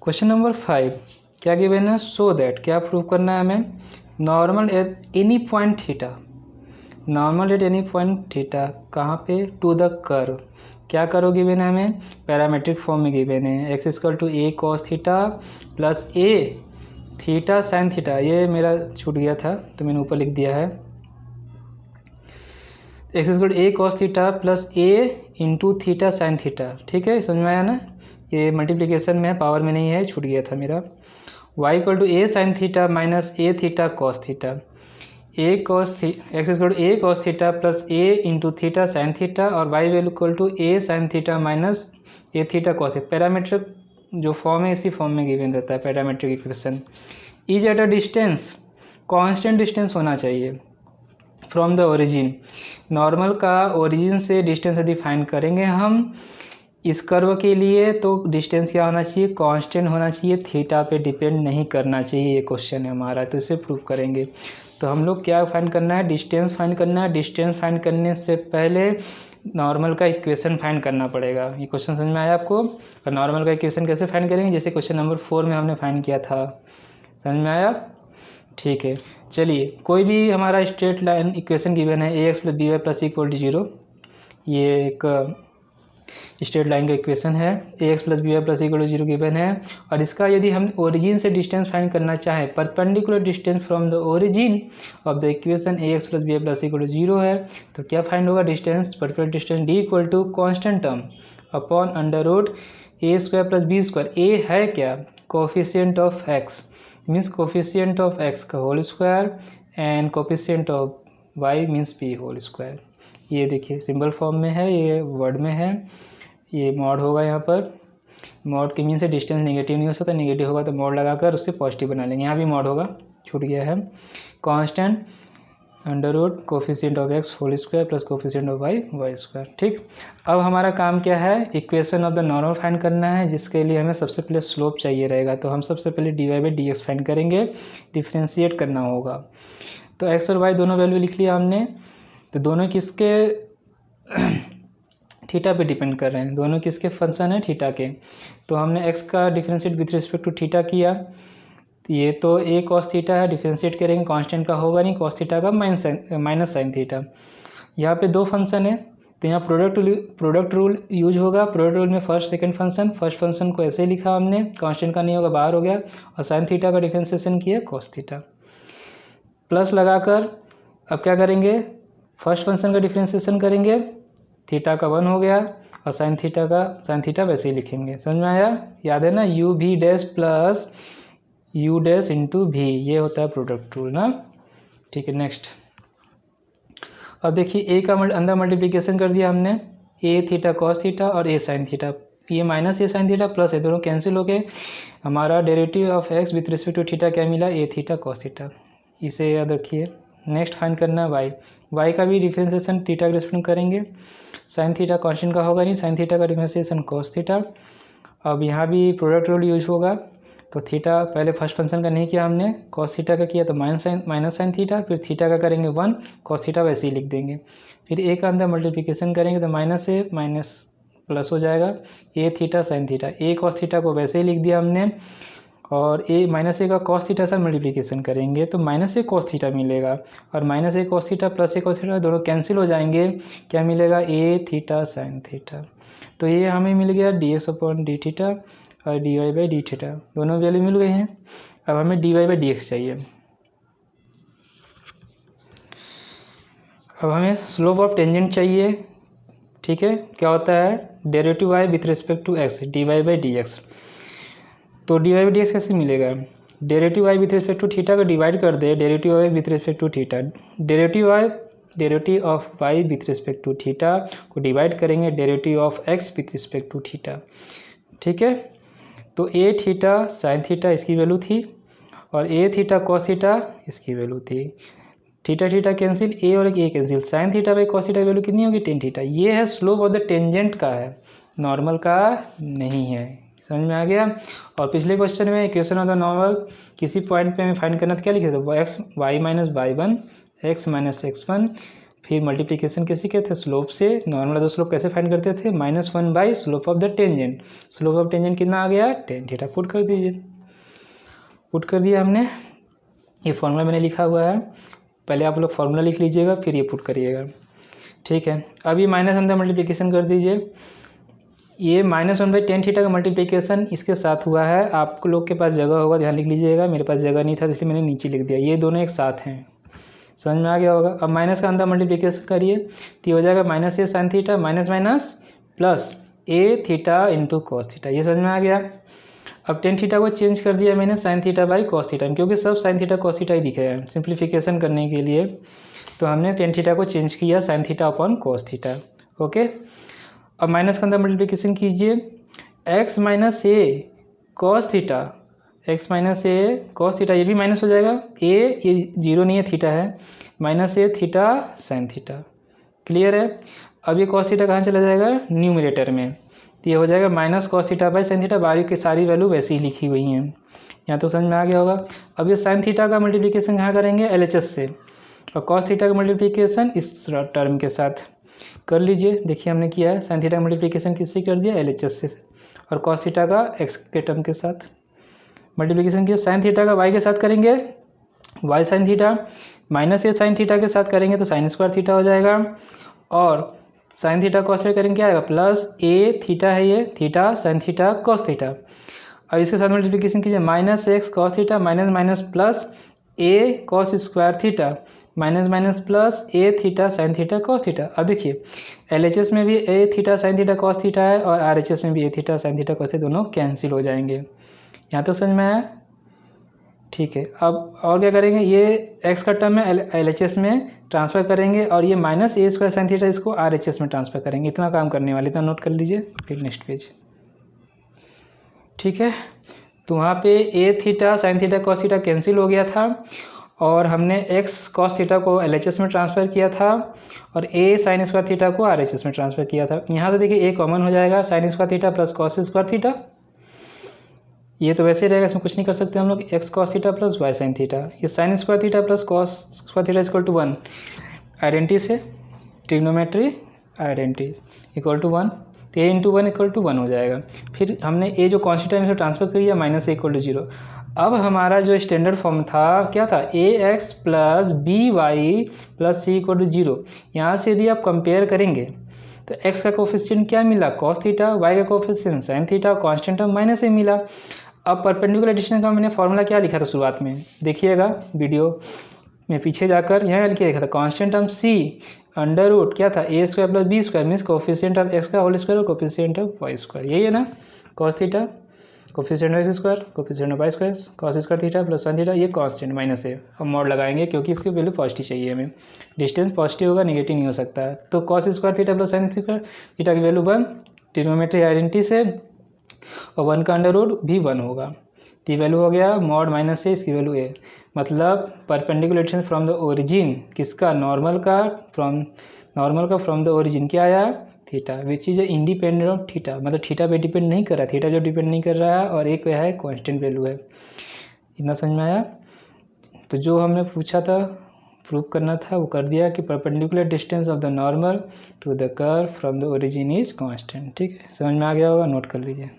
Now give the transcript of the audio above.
Question number 5 क्या given है, so that, क्या प्रूव करना है हमें, normal at any point theta, normal at any point theta कहाँ पे, टू द कर्व, क्या करो गिवन है हमें, पैरामेट्रिक फॉर्म में गिवन है, x equal to a cos theta plus a theta sine theta, ये मेरा छूट गया था तो मैंने ऊपर लिख दिया है, x equal to a cos theta plus a into theta sine theta, ठीक है, समझ में आया ना, ये मल्टीप्लिकेशन में है, पावर में नहीं है, छूट गया था मेरा, y equal to a sine theta minus a theta cos theta, a cos x equal to a cos theta plus a into theta sine theta और y value equal to a sine theta minus a theta cos theta, parametric जो form है इसी form में given रहता है parametric equation, is at a distance, constant distance होना चाहिए from the origin, normal का ओरिजिन से डिस्टेंस यदि फाइंड करेंगे हम इस कर्व के लिए तो डिस्टेंस क्या होना चाहिए, कांस्टेंट होना चाहिए, थीटा पे डिपेंड नहीं करना चाहिए, ये क्वेश्चन है हमारा, तो इसे प्रूव करेंगे। तो हम लोग क्या फाइंड करना है, डिस्टेंस फाइंड करना है, डिस्टेंस फाइंड करने से पहले नॉर्मल का इक्वेशन फाइंड करना पड़ेगा, ये क्वेश्चन समझ में आया आपको, और नॉर्मल का इक्वेशन कैसे फाइंड करेंगे, जैसे क्वेश्चन नंबर 4 में हमने फाइंड किया था, समझ में आया, ठीक है। चलिए कोई भी हमारा स्ट्रेट लाइन इक्वेशन गिवन है, a x plus b y plus equal to 0, ये एक स्ट्रेट लाइन का इक्वेशन है, a x plus b y plus equal to 0 given है, और इसका यदि हम ओरिजिन से डिस्टेंस फाइंड करना चाहें, perpendicular distance from the origin of the equation a x plus b y plus equal to 0 है, तो क्या फाइंड होगा, distance, perpendicular distance d equal to constant term upon under root a square plus b square, a है क्या, coefficient of x, means coefficient of x का whole square and coefficient of y means b whole square, ये देखिए symbol form में है, ये word में है, ये मॉड होगा यहाँ पर, मॉड के मीन से डिस्टेंस नेगेटिव नहीं हो सकता, नेगेटिव होगा तो मॉड लगाकर उससे पॉजिटिव बना लेंगे, यहाँ भी मॉड होगा, छूट गया है, constant under root coefficient of x whole square plus coefficient of y y square, ठीक। अब हमारा काम क्या है, equation of the normal find करना है, जिसके लिए हमें सबसे पहले स्लोप चाहिए रहेगा, तो हम सबसे पहले d y by d x find करेंगे, डिफ्रेंशिएट करना होगा, तो एक्स और वाई दोनों वैल्यू लिख लिया हमने, तो दोनों किसके थीटा पे डिपेंड कर रहे हैं, दोनों किसके फंक्शन है, थीटा के, तो हमने एक्स का differentiate with respect to theta किया, ये तो ए कॉस थीटा है, डिफ्रेंशिएट करेंगे कांस्टेंट का होगा नहीं, कॉस थीटा का माइनस साइन थीटा, यहाँ पे दो फंक्शन है तो यहाँ प्रोडक्ट रूल यूज होगा, प्रोडक्ट रूल में फर्स्ट फंक्शन को ऐसे ही लिखा हमने, कांस्टेंट का नहीं होगा, बाहर हो गया, और साइन थीटा का डिफ्रेंशिएशन किया कॉस थीटा, प्लस लगाकर अब क्या करेंगे, फर्स्ट फंक्शन का डिफ्रेंशिएशन करेंगे, थीटा का 1 हो गया, और साइन थीटा वैसे ही लिखेंगे, समझ में आया, याद है ना, यू भी dash plus you dash into भी, ये होता है प्रोडक्ट रूल ना, ठीक है। नेक्स्ट अब देखिए ए का अंदर मल्टीप्लिकेशन कर दिया हमने, ए थीटा कॉस थीटा और ए साइन थीटा, ये minus a sine theta plus ये दोनों कैंसिल हो गए, हमारा derivative of x with respect to theta क्या मिला, ए थीटा कॉस थीटा, इसे याद रखिए। नेक्स्ट फाइंड करना है वाई का भी डिफ्रेंशिएशन थीटा के रिस्पेक्ट करेंगे, साइन थीटा कांस्टेंट का होगा नहीं, साइन थीटा का डिफ्रेंशिएशन कॉस थीटा, अब यहाँ भी प्रोडक्ट रूल यूज होगा, तो थीटा पहले फर्स्ट फंक्शन का नहीं किया हमने, कॉस थीटा का किया तो माइनस साइन थीटा, फिर थीटा का करेंगे 1, कॉस थीटा वैसे ही लिख देंगे, फिर ए का अंदर मल्टीप्लिकेशन करेंगे तो माइनस से माइनस प्लस हो जाएगा, ए theta sine theta, a cos theta को वैसे ही लिख दिया हमने, और ए माइनस ए का कॉस थीटा से मल्टीप्लिकेशन करेंगे तो माइनस ए कॉस थीटा मिलेगा, और माइनस ए कॉस थीटा प्लस ए कॉस थीटा दोनों कैंसिल हो जाएंगे, क्या मिलेगा, ए थीटा साइन थीटा, तो ये हमें मिल गया d x upon d theta और d y by d theta, दोनों वैल्यू मिल गए हैं। अब हमें d y by d x चाहिए, अब हमें स्लोप ऑफ टेंजेंट चाहिए, ठीक है, क्या होता है, derivative y with respect to x, d y by d x, तो d y by d x कैसे मिलेगा, derivative y with respect to theta को डिवाइड कर दे, derivative y with respect to theta, derivative of y with respect to theta को divide करेंगे derivative of x with respect to theta, ठीक है, तो ए थीटा साइन थीटा इसकी value थी, और ए थीटा कॉस थीटा इसकी वैल्यू थी, थीटा कैंसिल, ए और a cancel, sine theta by cos theta की वैल्यू कितनी होगी, टेन थीटा, ये है स्लोप ऑफ द टेंजेंट का है, नॉर्मल का नहीं है, समझ में आ गया। और पिछले क्वेश्चन में इक्वेशन ऑफ द नॉर्मल किसी पॉइंट पे हमें फाइंड करना था, क्या लिखे थे, x y minus y 1, x minus x1, फिर मल्टीप्लिकेशन किसी के थे स्लोप से, नॉर्मल तो स्लोप कैसे फाइंड करते थे, -1 by slope of the tangent. Slope of tangent कितना आ गया, टेन थीटा। पुट कर दीजिए, पुट कर दिया हमने। ये फॉर्मूला मैंने लिखा हुआ है, पहले आप लोग फॉर्मूला लिख लीजिएगा फिर ये पुट करिएगा, ठीक है। अब ये माइनस अंदर मल्टीप्लिकेशन कर दीजिए। ये -1 बाई टेन थीटा का मल्टीप्लिकेशन इसके साथ हुआ है। आप लोग के पास जगह होगा, ध्यान लिख लीजिएगा। मेरे पास जगह नहीं था इसलिए मैंने नीचे लिख दिया। ये दोनों एक साथ हैं, समझ में आ गया होगा। अब माइनस का अंदर मल्टीप्लिकेशन करिए तो ये हो जाएगा -a sin theta minus minus plus a theta into cos theta. ये समझ में आ गया। अब टेन थीटा को चेंज कर दिया मैंने sin theta by cos theta, क्योंकि सब sin थीटा कॉस थीटा ही दिख रहे हैं। सिंप्लीफिकेशन करने के लिए तो हमने टेन थीटा को चेंज किया sin theta upon cos theta, okay. अब माइनस के अंदर मल्टीप्लिकेशन कीजिए, x माइनस ए कॉस थीटा, x माइनस ए कॉस थीटा, ये भी माइनस हो जाएगा। ये जीरो नहीं है, थीटा है, -a theta sine theta, clear है। अब ये कॉस थीटा कहाँ चला जाएगा, न्यूमरेटर में, तो ये हो जाएगा minus cos theta by sine theta. बाकी की सारी वैल्यू वैसे ही लिखी हुई हैं, यहाँ तो समझ में आ गया होगा। अब ये साइन थीटा का मल्टीप्लिकेशन कहाँ करेंगे, LHS से, और कॉस थीटा का मल्टीप्लिकेशन इस टर्म के साथ कर लीजिए। देखिए हमने किया है, साइन थीटा का मल्टीप्लिकेशन किससे कर दिया, LHS से, और कॉस थीटा का x के टर्म के साथ मल्टीप्लिकेशन किया। साइन थीटा का y के साथ करेंगे, y sine theta, -a sine theta के साथ करेंगे तो साइन स्क्वायर थीटा हो जाएगा, और साइन थीटा कॉस थीटा करेंगे क्या आएगा, प्लस a थीटा है ये, theta sine theta cos theta. अब इसके साथ मल्टीप्लिकेशन कीजिए, -x cos theta minus minus plus a cos square theta minus minus plus a theta sine theta cos theta. अब देखिए LHS में भी a theta sine theta cos theta है, और RHS में भी a theta sine theta cos theta, दोनों cancel हो जाएंगे। यहाँ तो समझ में आया, ठीक है। अब और क्या करेंगे, ये x का टर्म में LHS में ट्रांसफ़र करेंगे, और ये -a स्क्वायर साइन थीटा इसको RHS में ट्रांसफ़र करेंगे। इतना काम करने वाले, इतना नोट कर लीजिए। फिर नेक्स्ट पेज, ठीक है। तो वहाँ पे a theta sine theta cos theta cancel हो गया था, और हमने x कॉस थीटा को LHS में ट्रांसफ़र किया था, और a साइन स्क्वायर थीटा को RHS में ट्रांसफ़र किया था। यहाँ तो देखिए a कॉमन हो जाएगा, sign square theta plus cos square theta, ये तो वैसे ही रहेगा, इसमें कुछ नहीं कर सकते हम लोग। x cos theta plus y sine theta, ये sine square theta plus cos square theta equal to 1, identity से, ट्रिग्नोमेट्री आइडेंटिटी इक्वल टू 1, तो a इंटू 1 इक्वल टू 1 हो जाएगा। फिर हमने a जो कॉन्स्टेंट है इसे ट्रांसफर किया -a इक्वल टू 0। अब हमारा जो स्टैंडर्ड फॉर्म था क्या था, ax plus by plus c equal to 0। यहाँ से यदि आप कंपेयर करेंगे तो x का कोफिशिएंट क्या मिला, कॉस थीटा, y का coefficient sine theta, constant term -a मिला। अब परपेंडिकुलर डिस्टेंस का मैंने फॉर्मूला क्या लिखा था शुरुआत में, देखिएगा वीडियो में पीछे जाकर, यहाँ लिखे लिखा था constant term c under root क्या था, a square plus b square means coefficient of x का होल स्क्वायर और कोफिशिएंट ऑफ y स्क्वायर, यही है ना। Cos theta coefficient of x square coefficient of y square cos square theta plus sine theta, ये constant -a। अब mod लगाएंगे क्योंकि इसकी वैल्यू पॉजिटिव चाहिए हमें, डिस्टेंस पॉजिटिव होगा, नेगेटिव नहीं हो सकता है। तो cos square theta plus sign square theta की वैल्यू 1, ट्रिग्नोमेट्री आइडेंटिटी से, और 1 का अंडर रूट भी 1 होगा, तो वैल्यू हो गया मॉड -a, इसकी वैल्यू a। मतलब perpendicular distance from the origin, किसका, नॉर्मल का, फ्रॉम द ओरिजिन क्या आया, theta, which is independent of theta, मतलब थीटा पे डिपेंड नहीं कर रहा, थीटा जो डिपेंड नहीं कर रहा है, और एक क्या है, कांस्टेंट वैल्यू है। इतना समझ में आया। तो जो हमने पूछा था, प्रूव करना था, वो कर दिया कि perpendicular distance of the normal to the curve from the origin is constant. ठीक है, समझ में आ गया होगा, नोट कर लीजिए।